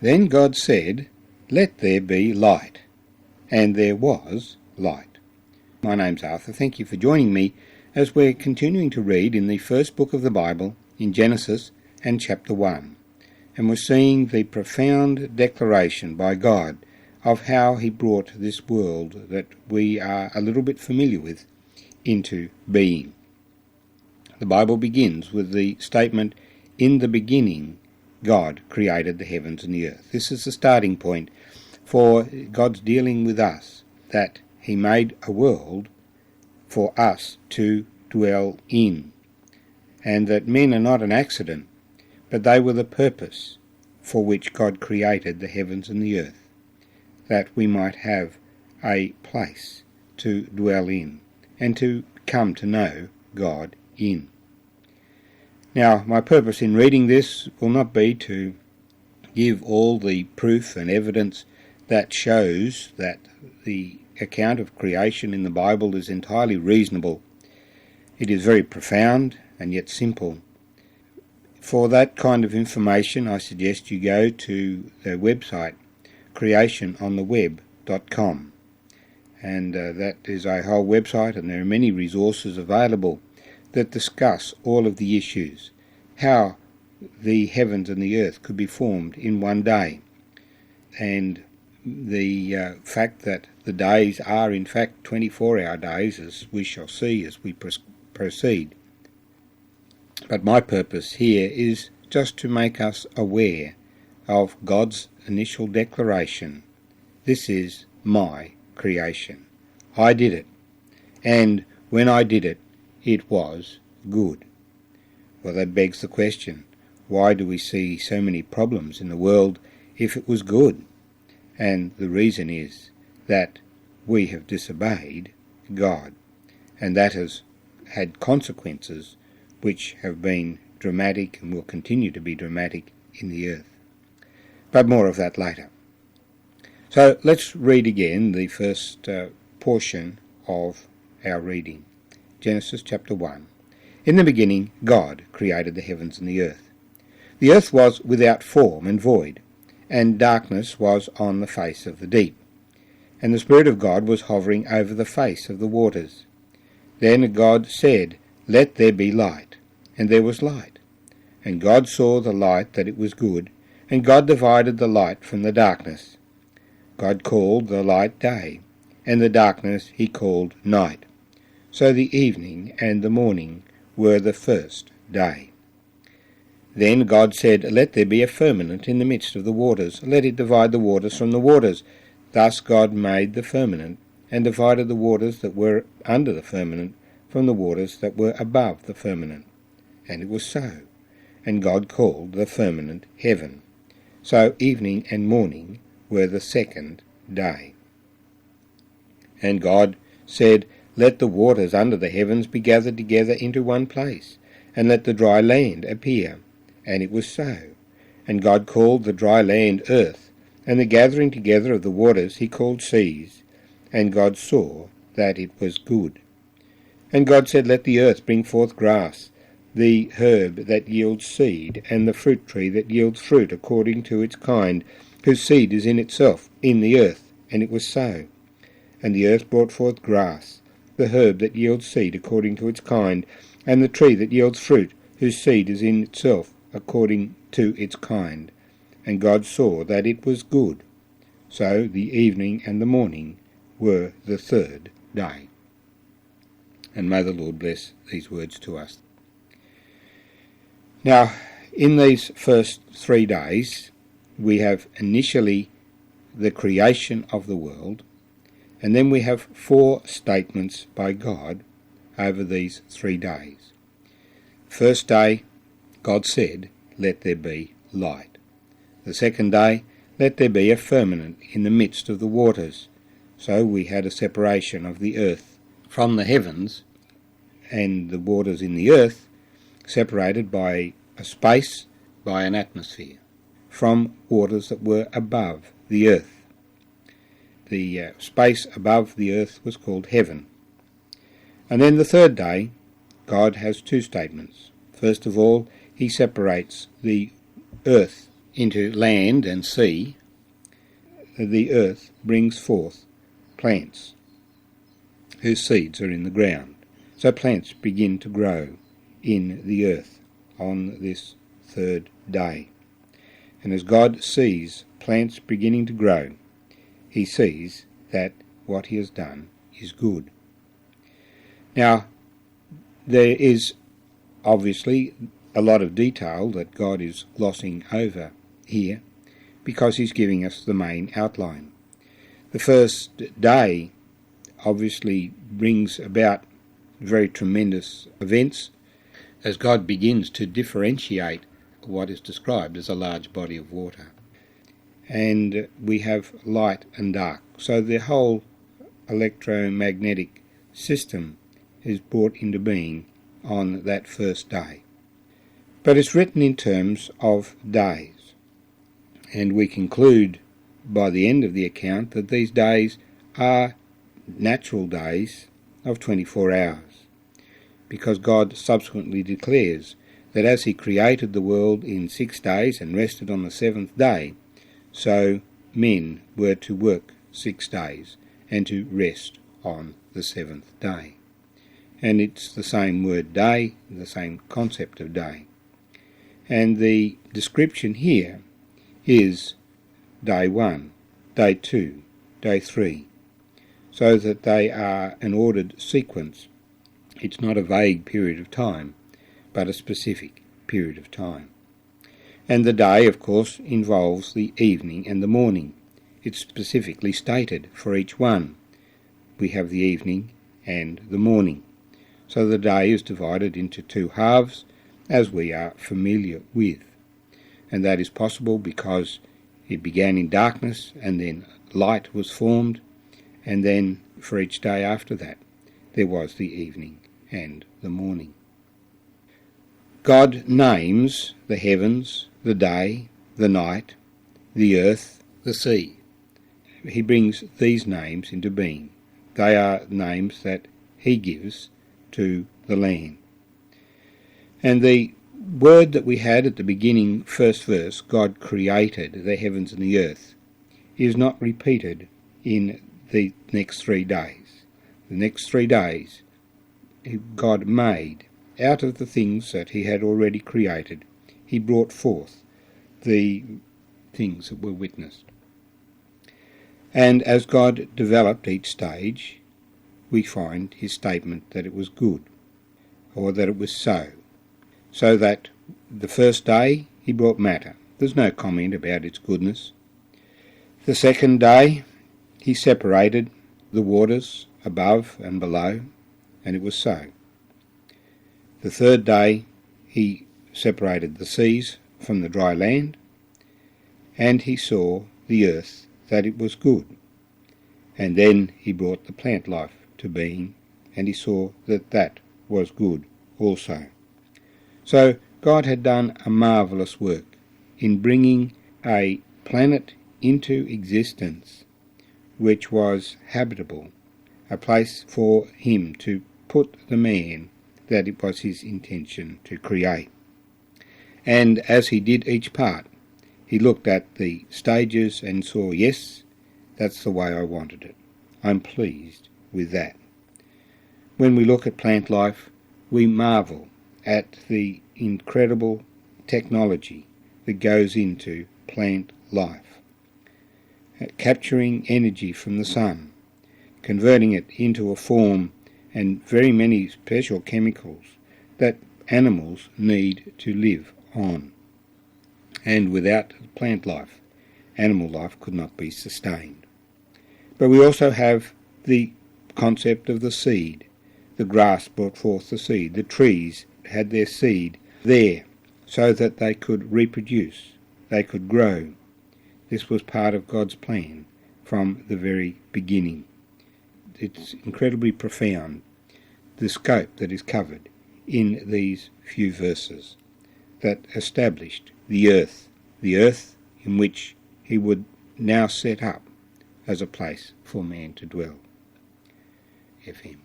Then God said, "Let there be light." And there was light. My name's Arthur. Thank you for joining me as we're continuing to read in the first book of the Bible, in Genesis and chapter 1. And we're seeing the profound declaration by God of how he brought this world that we are a little bit familiar with into being. The Bible begins with the statement, "In the beginning, God created the heavens and the earth." This is the starting point for God's dealing with us, that he made a world for us to dwell in, and that men are not an accident, but they were the purpose for which God created the heavens and the earth, that we might have a place to dwell in and to come to know God in. Now, my purpose in reading this will not be to give all the proof and evidence that shows that the account of creation in the Bible is entirely reasonable. It is very profound and yet simple. For that kind of information, I suggest you go to the website creationontheweb.com, and that is a whole website, and there are many resources available that discuss all of the issues, how the heavens and the earth could be formed in one day, and the fact that the days are in fact 24-hour days, as we shall see as we proceed. But my purpose here is just to make us aware of God's initial declaration. This is my creation. I did it, and when I did it, it was good. Well, that begs the question, why do we see so many problems in the world if it was good? And the reason is that we have disobeyed God, and that has had consequences which have been dramatic and will continue to be dramatic in the earth. But more of that later. So let's read again the first portion of our reading. Genesis chapter 1. In the beginning, God created the heavens and the earth. The earth was without form and void, and darkness was on the face of the deep. And the Spirit of God was hovering over the face of the waters. Then God said, "Let there be light." And there was light. And God saw the light that it was good, and God divided the light from the darkness. God called the light day, and the darkness he called night. So the evening and the morning were the first day. Then God said, "Let there be a firmament in the midst of the waters, let it divide the waters from the waters." Thus God made the firmament, and divided the waters that were under the firmament from the waters that were above the firmament. And it was so. And God called the firmament heaven. So evening and morning were the second day. And God said, "Let the waters under the heavens be gathered together into one place, and let the dry land appear." And it was so. And God called the dry land earth, and the gathering together of the waters he called seas. And God saw that it was good. And God said, "Let the earth bring forth grass, the herb that yields seed, and the fruit tree that yields fruit according to its kind, whose seed is in itself in the earth." And it was so. And the earth brought forth grass, the herb that yields seed according to its kind, and the tree that yields fruit, whose seed is in itself according to its kind. And God saw that it was good. So the evening and the morning were the third day. And may the Lord bless these words to us. Now, in these first 3 days, we have initially the creation of the world, and then we have 4 statements by God over these 3 days. First day, God said, "Let there be light." The second day, "Let there be a firmament in the midst of the waters." So we had a separation of the earth from the heavens, and the waters in the earth separated by a space, by an atmosphere, from waters that were above the earth. The space above the earth was called heaven. And then the third day, God has 2 statements. First of all, he separates the earth into land and sea, the earth brings forth plants whose seeds are in the ground. So plants begin to grow in the earth on this third day. And as God sees plants beginning to grow, he sees that what he has done is good. Now, there is obviously a lot of detail that God is glossing over here because he's giving us the main outline. The first day obviously brings about very tremendous events as God begins to differentiate what is described as a large body of water. And we have light and dark. So the whole electromagnetic system is brought into being on that first day. But it's written in terms of days. And we conclude by the end of the account that these days are natural days of 24 hours. Because God subsequently declares that as he created the world in 6 days and rested on the 7th day, so men were to work 6 days and to rest on the 7th day. And it's the same word day, the same concept of day. And the description here is day 1, day 2, day 3, so that they are an ordered sequence. It's not a vague period of time, but a specific period of time. And the day, of course, involves the evening and the morning. It's specifically stated for each one. We have the evening and the morning. So the day is divided into 2 halves, as we are familiar with. And that is possible because it began in darkness and then light was formed, and then for each day after that there was the evening and the morning. God names the heavens, the day, the night, the earth, the sea. He brings these names into being. They are names that he gives to the land. And the word that we had at the beginning, first verse, God created the heavens and the earth, is not repeated in the next 3 days. The next 3 days God made, out of the things that he had already created, he brought forth the things that were witnessed. And as God developed each stage, we find his statement that it was good, or that it was so. So that the first day he brought matter. There's no comment about its goodness. The second day he separated the waters above and below, and it was so. The third day he separated the seas from the dry land, and he saw the earth that it was good. And then he brought the plant life to being, and he saw that that was good also. So God had done a marvellous work in bringing a planet into existence which was habitable, a place for him to put the man that it was his intention to create. And as he did each part, he looked at the stages and saw, yes, that's the way I wanted it. I'm pleased with that. When we look at plant life, we marvel at the incredible technology that goes into plant life. Capturing energy from the sun, converting it into a form and very many special chemicals that animals need to live on. And without plant life, animal life could not be sustained. But we also have the concept of the seed. The grass brought forth the seed. The trees had their seed there so that they could reproduce, they could grow. This was part of God's plan from the very beginning. It's incredibly profound, the scope that is covered in these few verses that established the earth in which he would now set up as a place for man to dwell. FM.